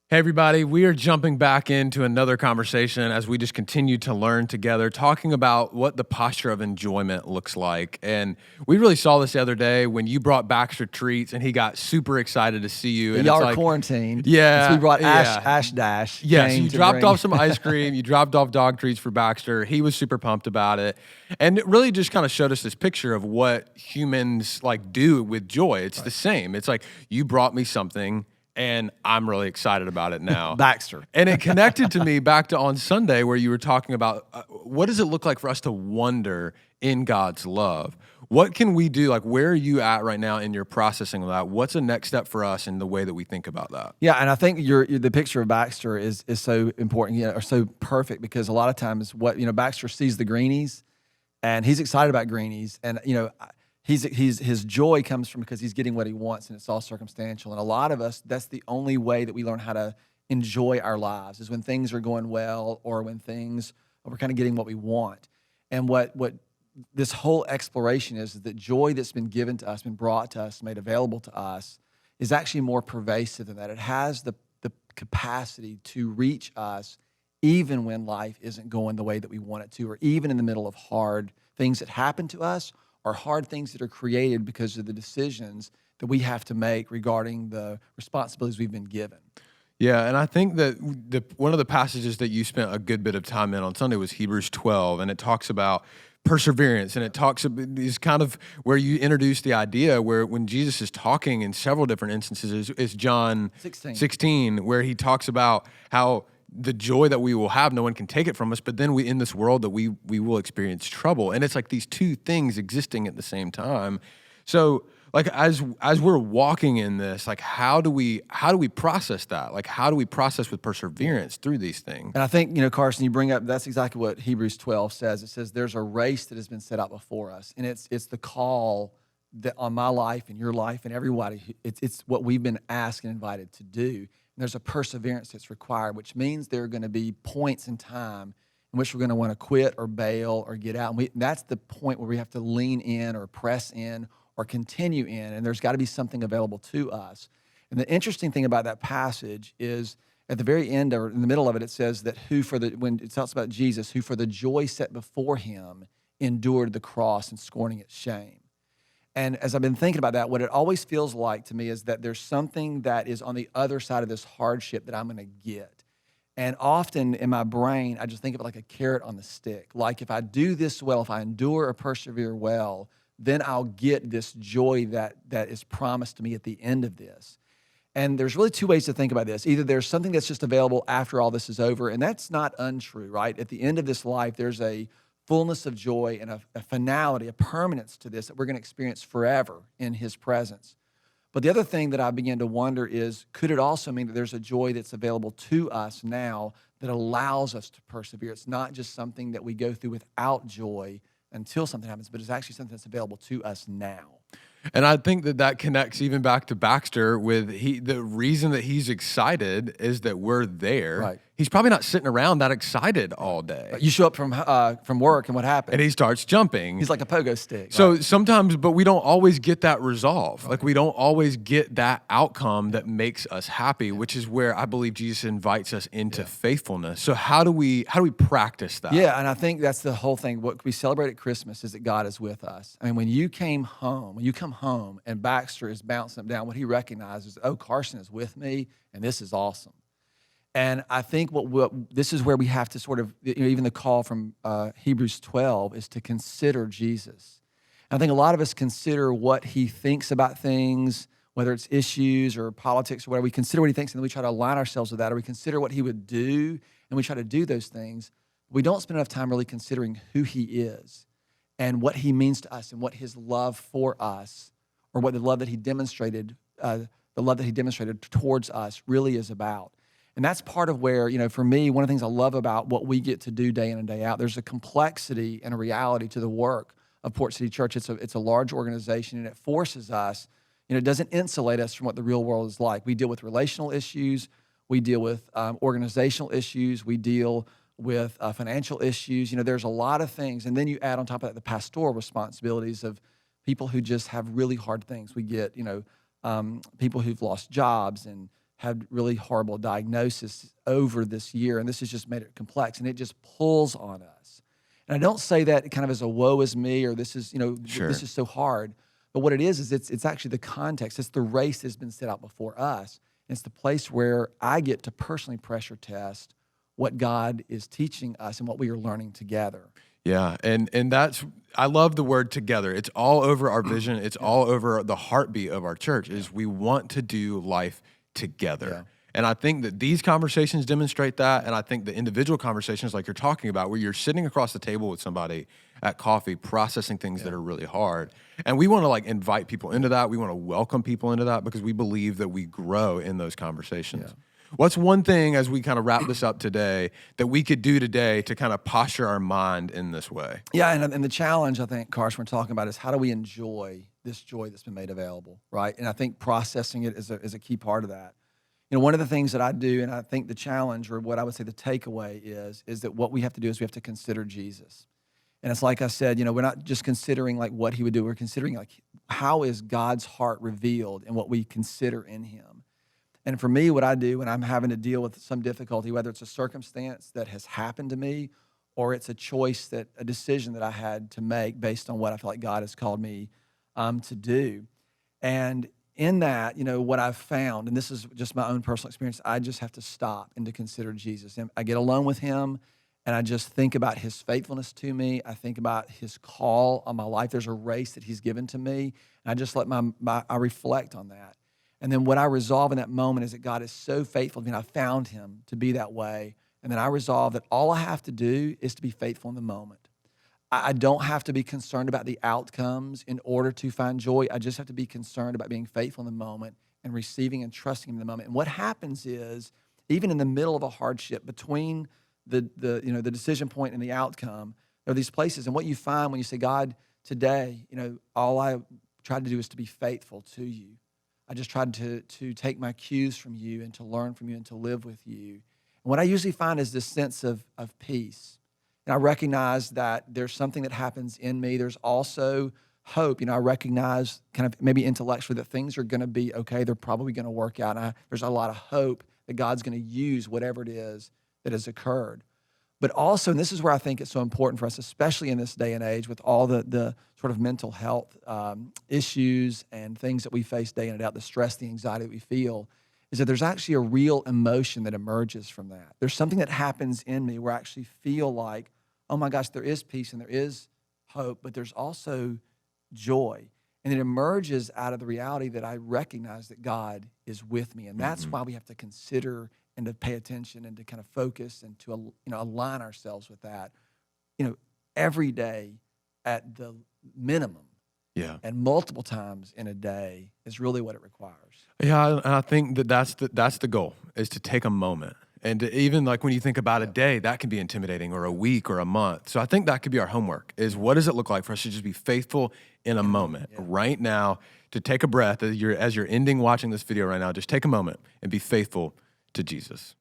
Hey, everybody, we are jumping back into another conversation as we just continue to learn together, talking about what the posture of enjoyment looks like. And we really saw this the other day when you brought Baxter treats and he got super excited to see you. And Y'all it's are like, quarantined, and so we yeah, brought yeah. Ash Dash Yeah, so came you to dropped bring. off some ice cream, you dropped off dog treats for Baxter. He was super pumped about it. And it really just kind of showed us this picture of what humans like do with joy. It's the same. It's like you brought me something and I'm really excited about it now. Baxter. And it connected to me back to on Sunday where you were talking about what does it look like for us to wonder in God's love? What can we do? Like, where are you at right now in your processing of that? What's the next step for us in the way that we think about that? Yeah, and I think the picture of Baxter is so important, or so perfect, because a lot of times Baxter sees the greenies, and he's excited about greenies, and his joy comes from because he's getting what he wants, and it's all circumstantial. And a lot of us, that's the only way that we learn how to enjoy our lives is when things are going well, or when we're kind of getting what we want. And what this whole exploration is that joy that's been given to us, been brought to us, made available to us, is actually more pervasive than that. It has the capacity to reach us even when life isn't going the way that we want it to, or even in the middle of hard things that happen to us, or hard things that are created because of the decisions that we have to make regarding the responsibilities we've been given. Yeah, and I think that one of the passages that you spent a good bit of time in on Sunday was Hebrews 12, and it talks about perseverance, and it talks about is kind of where you introduce the idea where when Jesus is talking in several different instances is John 16, where he talks about how the joy that we will have, no one can take it from us, but then we in this world that we will experience trouble, and it's like these two things existing at the same time. So like as we're walking in this, like how do we process that? Like how do we process with perseverance through these things? And I think, Carson, you bring up, that's exactly what Hebrews 12 says. It says there's a race that has been set out before us, and it's the call that on my life and your life and everybody, it's what we've been asked and invited to do. And there's a perseverance that's required, which means there are going to be points in time in which we're going to want to quit or bail or get out. And that's the point where we have to lean in or press in or continue in, and there's got to be something available to us. And the interesting thing about that passage is at the very end, or in the middle of it, it says that when it talks about Jesus, who for the joy set before him endured the cross and scorning its shame. And as I've been thinking about that, what it always feels like to me is that there's something that is on the other side of this hardship that I'm going to get. And often in my brain, I just think of it like a carrot on the stick. Like if I do this well, if I endure or persevere well, then I'll get this joy that is promised to me at the end of this. And there's really two ways to think about this. Either there's something that's just available after all this is over, and that's not untrue, right? At the end of this life, there's a fullness of joy and a finality, a permanence to this that we're going to experience forever in his presence. But the other thing that I began to wonder is, could it also mean that there's a joy that's available to us now that allows us to persevere? It's not just something that we go through without joy until something happens, but it's actually something that's available to us now. And I think that connects even back to Baxter with the reason that he's excited is that we're there. Right. He's probably not sitting around that excited all day. You show up from work, and what happens? And he starts jumping. He's like a pogo stick. So right? sometimes, but we don't always get that resolve. Like we don't always get that outcome that makes us happy, which is where I believe Jesus invites us into faithfulness. So how do we practice that? Yeah, and I think that's the whole thing. What we celebrate at Christmas is that God is with us. I mean, when you come home and Baxter is bouncing up down, what he recognizes, oh, Carson is with me, and this is awesome. And I think this is where we have to sort of, even the call from Hebrews 12 is to consider Jesus. And I think a lot of us consider what he thinks about things, whether it's issues or politics or whatever. We consider what he thinks, and then we try to align ourselves with that, or we consider what he would do, and we try to do those things. We don't spend enough time really considering who he is and what he means to us and what his love for us, or what the love that he demonstrated towards us really is about. And that's part of where, for me, one of the things I love about what we get to do day in and day out, there's a complexity and a reality to the work of Port City Church. It's a large organization, and it forces us, it doesn't insulate us from what the real world is like. We deal with relational issues. We deal with organizational issues. We deal with financial issues. There's a lot of things. And then you add on top of that the pastoral responsibilities of people who just have really hard things. We get, people who've lost jobs and had really horrible diagnosis over this year, and this has just made it complex, and it just pulls on us. And I don't say that kind of as a woe is me or this is, Sure. this is so hard. But what it is it's actually the context. It's the race that's been set out before us. And it's the place where I get to personally pressure test what God is teaching us and what we are learning together. Yeah, and that's I love the word together. It's all over our vision. It's all over the heartbeat of our church is we want to do life together. Yeah. And I think that these conversations demonstrate that. And I think the individual conversations like you're talking about, where you're sitting across the table with somebody at coffee, processing things that are really hard. And we want to like invite people into that. We want to welcome people into that because we believe that we grow in those conversations. What's one thing as we kind of wrap this up today that we could do today to kind of posture our mind in this way? Yeah, and the challenge, I think, Carson, we're talking about is how do we enjoy this joy that's been made available, right? And I think processing it is a key part of that. One of the things that I do, and I think the challenge, or what I would say the takeaway is that what we have to do is we have to consider Jesus. And it's like I said, we're not just considering like what he would do. We're considering like how is God's heart revealed in what we consider in him. And for me, what I do when I'm having to deal with some difficulty, whether it's a circumstance that has happened to me or it's a decision that I had to make based on what I feel like God has called me to do. And in that, what I've found, and this is just my own personal experience, I just have to stop and to consider Jesus. And I get alone with him and I just think about his faithfulness to me. I think about his call on my life. There's a race that he's given to me. And I just let I reflect on that. And then what I resolve in that moment is that God is so faithful to me. I found him to be that way. And then I resolve that all I have to do is to be faithful in the moment. I don't have to be concerned about the outcomes in order to find joy. I just have to be concerned about being faithful in the moment and receiving and trusting in the moment. And what happens is, even in the middle of a hardship, between the decision point and the outcome, there are these places. And what you find when you say, God, today, all I tried to do is to be faithful to you. I just tried to take my cues from you and to learn from you and to live with you. And what I usually find is this sense of peace. And I recognize that there's something that happens in me. There's also hope. I recognize kind of maybe intellectually that things are going to be okay. They're probably going to work out. And there's a lot of hope that God's going to use whatever it is that has occurred. But also, and this is where I think it's so important for us, especially in this day and age with all the sort of mental health issues and things that we face day in and out, the stress, the anxiety that we feel, is that there's actually a real emotion that emerges from that. There's something that happens in me where I actually feel like, oh my gosh, there is peace and there is hope, but there's also joy. And it emerges out of the reality that I recognize that God is with me. And that's why we have to consider and to pay attention and to kind of focus and to align ourselves with that, every day at the minimum. Yeah. And multiple times in a day is really what it requires. Yeah, and I think that's the goal, is to take a moment. And even like when you think about a day, that can be intimidating, or a week or a month. So I think that could be our homework, is what does it look like for us to just be faithful in a moment right now, to take a breath as you're ending watching this video right now, just take a moment and be faithful to Jesus.